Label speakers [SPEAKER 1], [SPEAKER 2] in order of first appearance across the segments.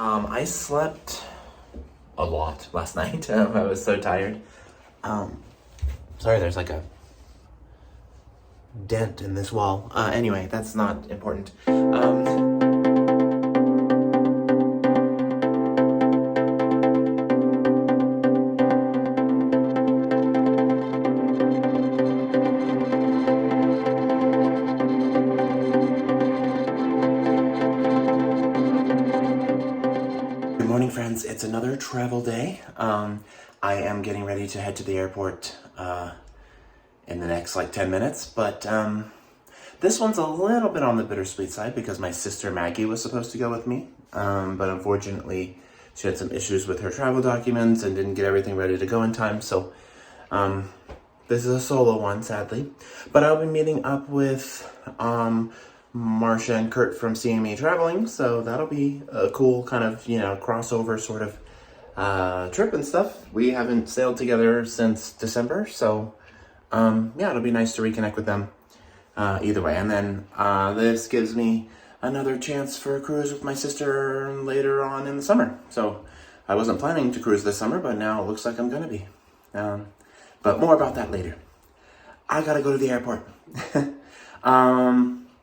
[SPEAKER 1] I slept a lot last night. I was so tired. Sorry, there's like a dent in this wall. Anyway, that's not important. Good morning, friends. It's another travel day. I am getting ready to head to the airport in the next 10 minutes, but this one's a little bit on the bittersweet side because my sister Maggie was supposed to go with me, but unfortunately she had some issues with her travel documents and didn't get everything ready to go in time, so this is a solo one, sadly. But I'll be meeting up with Marcia and Kurt from CME Traveling, so that'll be a cool kind of, crossover sort of trip and stuff. We haven't sailed together since December, so yeah, it'll be nice to reconnect with them either way. And then this gives me another chance for a cruise with my sister later on in the summer. So I wasn't planning to cruise this summer, but now it looks like I'm gonna be. But more about that later. I gotta go to the airport.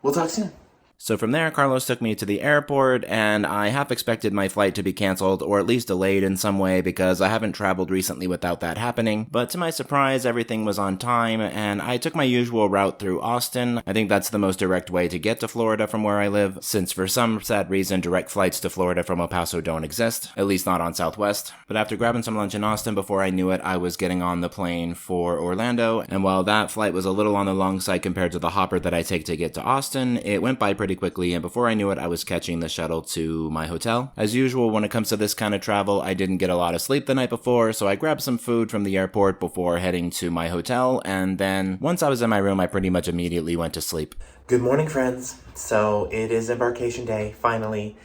[SPEAKER 1] We'll talk soon.
[SPEAKER 2] So from there, Carlos took me to the airport, and I half expected my flight to be canceled, or at least delayed in some way, because I haven't traveled recently without that happening. But to my surprise, everything was on time, and I took my usual route through Austin. I think that's the most direct way to get to Florida from where I live, since for some sad reason, direct flights to Florida from El Paso don't exist, at least not on Southwest. But after grabbing some lunch in Austin, before I knew it, I was getting on the plane for Orlando, and while that flight was a little on the long side compared to the hopper that I take to get to Austin, it went by pretty quickly, and before I knew it, I was catching the shuttle to my hotel. As usual, when it comes to this kind of travel, I didn't get a lot of sleep the night before, so I grabbed some food from the airport before heading to my hotel, and then once I was in my room, I pretty much immediately went to sleep.
[SPEAKER 1] Good morning, friends. So it is embarkation day, finally.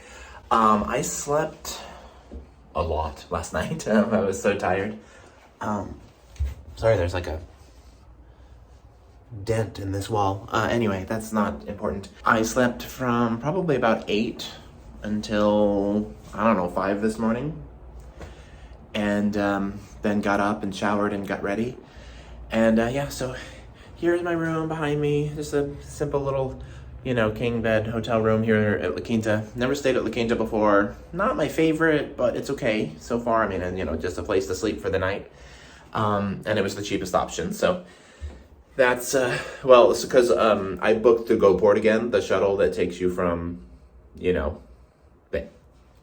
[SPEAKER 1] I slept a lot last night. I was so tired. Sorry, there's like a dent in this wall. Anyway, that's not important. I slept from probably about 8 until, 5 this morning. And then got up and showered and got ready. And yeah, so here's my room behind me. Just a simple little, king bed hotel room here at La Quinta. Never stayed at La Quinta before. Not my favorite, but it's okay so far. I mean, and just a place to sleep for the night. And it was the cheapest option, so that's, it's because I booked the GoPort again, the shuttle that takes you from, the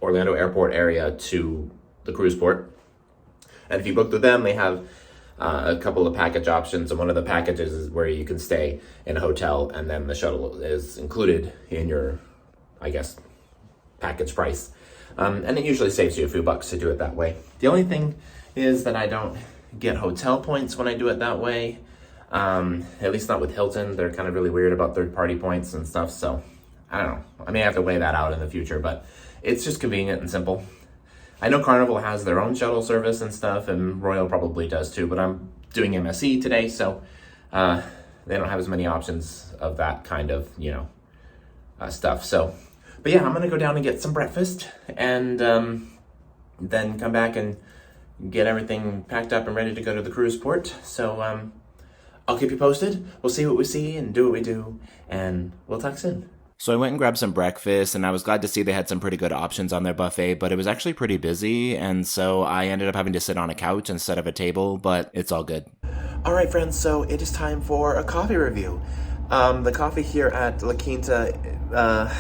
[SPEAKER 1] Orlando airport area to the cruise port. And if you book with them, they have a couple of package options, and one of the packages is where you can stay in a hotel, and then the shuttle is included in your, package price. And it usually saves you a few bucks to do it that way. The only thing is that I don't get hotel points when I do it that way. At least not with Hilton. They're kind of really weird about third-party points and stuff, so I don't know. I may have to weigh that out in the future, but it's just convenient and simple. I know Carnival has their own shuttle service and stuff, and Royal probably does too, but I'm doing MSC today, so they don't have as many options of that kind of, stuff. So, but yeah, I'm going to go down and get some breakfast, and then come back and get everything packed up and ready to go to the cruise port. So, I'll keep you posted. We'll see what we see and do what we do, and we'll talk soon.
[SPEAKER 2] So I went and grabbed some breakfast, and I was glad to see they had some pretty good options on their buffet, but it was actually pretty busy, and so I ended up having to sit on a couch instead of a table, but it's all good.
[SPEAKER 1] All right, friends, so it is time for a coffee review. The coffee here at La Quinta,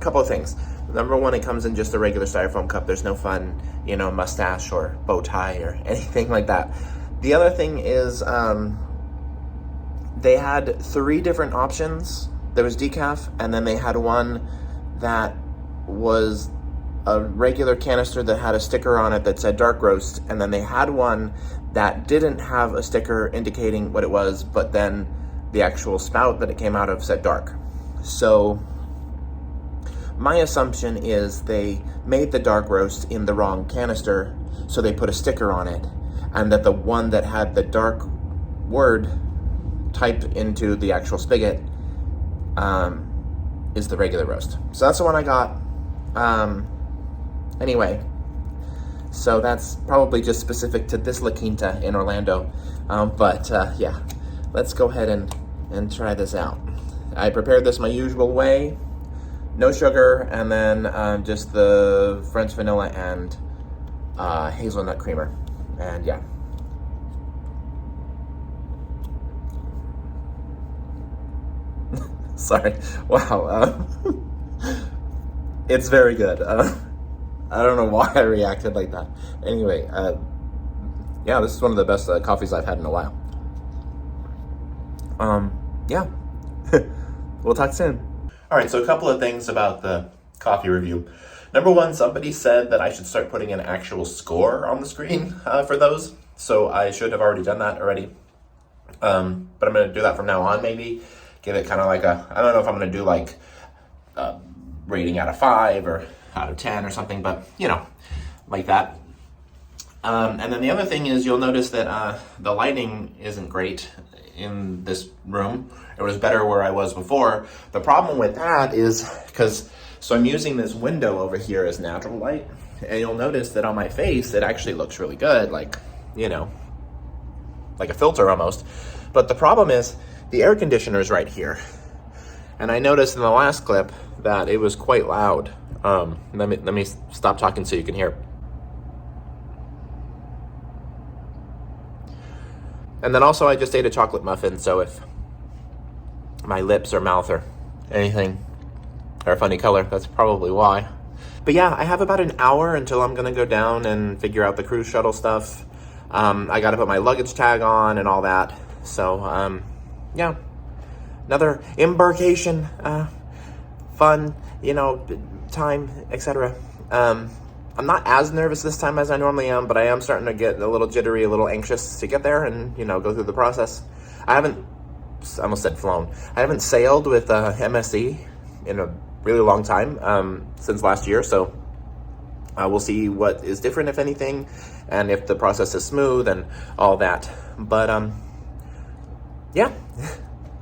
[SPEAKER 1] couple of things. Number one, it comes in just a regular styrofoam cup. There's no fun, mustache or bow tie or anything like that. The other thing is, they had 3 different options. There was decaf, and then they had one that was a regular canister that had a sticker on it that said dark roast, and then they had one that didn't have a sticker indicating what it was, but then the actual spout that it came out of said dark. So my assumption is they made the dark roast in the wrong canister, so they put a sticker on it, and that the one that had the dark word typed into the actual spigot is the regular roast. So that's the one I got. Anyway, so that's probably just specific to this La Quinta in Orlando. Yeah, let's go ahead and try this out. I prepared this my usual way, no sugar, and then just the French vanilla and hazelnut creamer, and yeah. Sorry, wow, it's very good. I don't know why I reacted like that. Anyway, yeah, this is one of the best coffees I've had in a while. Yeah, we'll talk soon. All right, so a couple of things about the coffee review. Number one, somebody said that I should start putting an actual score on the screen for those. So I should have already done that already. But I'm going to do that from now on, maybe. Give it kind of like a, I don't know if I'm going to do like rating out of 5 or out of 10 or something, but you know, like that. And then the other thing is you'll notice that the lighting isn't great in this room. It was better where I was before. The problem with that is so I'm using this window over here as natural light, and you'll notice that on my face it actually looks really good, like, you know, like a filter almost. But the problem is the air conditioner is right here, and I noticed in the last clip that it was quite loud. Let me stop talking so you can hear. And then also I just ate a chocolate muffin, so if my lips or mouth or anything are a funny color, that's probably why. But yeah, I have about an hour until I'm gonna go down and figure out the cruise shuttle stuff. I gotta put my luggage tag on and all that. So yeah, another embarkation, fun, you know, time, etc. I'm not as nervous this time as I normally am, but I am starting to get a little jittery, a little anxious to get there and, you know, go through the process. I almost said flown. I haven't sailed with MSC in a really long time, since last year, so we'll see what is different, if anything, and if the process is smooth and all that. But yeah,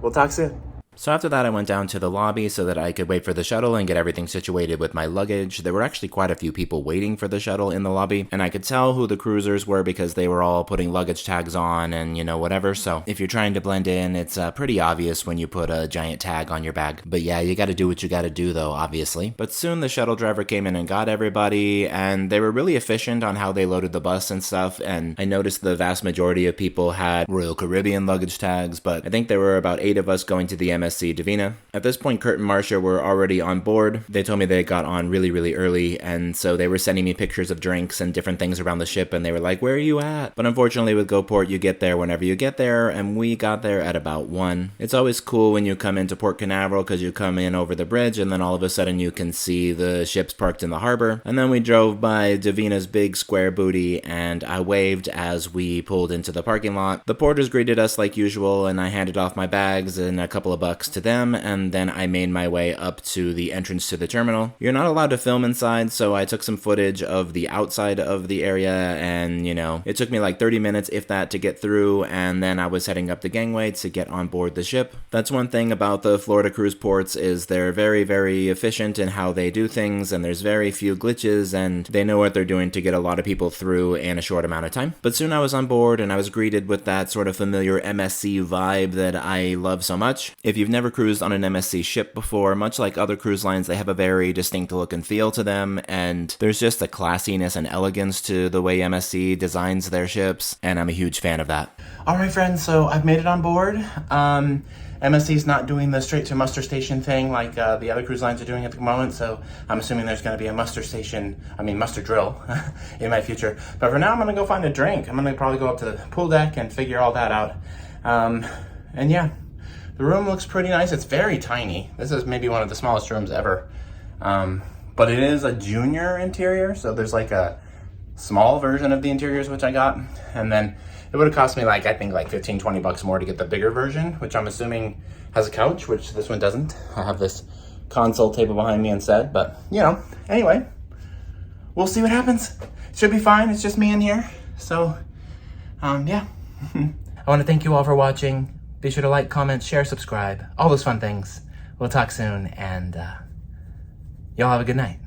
[SPEAKER 1] we'll talk soon.
[SPEAKER 2] So after that, I went down to the lobby so that I could wait for the shuttle and get everything situated with my luggage. There were actually quite a few people waiting for the shuttle in the lobby, and I could tell who the cruisers were because they were all putting luggage tags on and, you know, whatever. So if you're trying to blend in, it's pretty obvious when you put a giant tag on your bag. But yeah, you gotta do what you gotta do though, obviously. But soon the shuttle driver came in and got everybody, and they were really efficient on how they loaded the bus and stuff, and I noticed the vast majority of people had Royal Caribbean luggage tags, but I think there were about 8 of us going to the MSC Divina. At this point, Kurt and Marcia were already on board. They told me they got on really, really early, and so they were sending me pictures of drinks and different things around the ship, and they were like, where are you at? But unfortunately with GoPort, you get there whenever you get there, and we got there at about 1. It's always cool when you come into Port Canaveral because you come in over the bridge, and then all of a sudden you can see the ships parked in the harbor. And then we drove by Divina's big square booty, and I waved as we pulled into the parking lot. The porters greeted us like usual, and I handed off my bags and a couple of bucks to them, and then I made my way up to the entrance to the terminal. You're not allowed to film inside, so I took some footage of the outside of the area, and, you know, it took me like 30 minutes, if that, to get through, and then I was heading up the gangway to get on board the ship. That's one thing about the Florida cruise ports, is they're very, very efficient in how they do things, and there's very few glitches, and they know what they're doing to get a lot of people through in a short amount of time. But soon I was on board, and I was greeted with that sort of familiar MSC vibe that I love so much. If you've never cruised on an MSC ship before, much like other cruise lines, they have a very distinct look and feel to them, and there's just a classiness and elegance to the way MSC designs their ships, and I'm a huge fan of that.
[SPEAKER 1] Alright friends, so I've made it on board. MSC's not doing the straight to muster station thing like the other cruise lines are doing at the moment, so I'm assuming there's going to be a muster drill in my future. But for now, I'm going to go find a drink. I'm going to probably go up to the pool deck and figure all that out. And yeah, the room looks pretty nice. It's very tiny. This is maybe one of the smallest rooms ever. But it is a junior interior, so there's like a small version of the interiors which I got, and then it would have cost me like, I think like 15-20 bucks more to get the bigger version, which I'm assuming has a couch, which this one doesn't. I have this console table behind me instead, but you know, anyway, we'll see what happens. It should be fine. It's just me in here. So yeah. I want to thank you all for watching. Be sure to like, comment, share, subscribe, all those fun things. We'll talk soon, and y'all have a good night.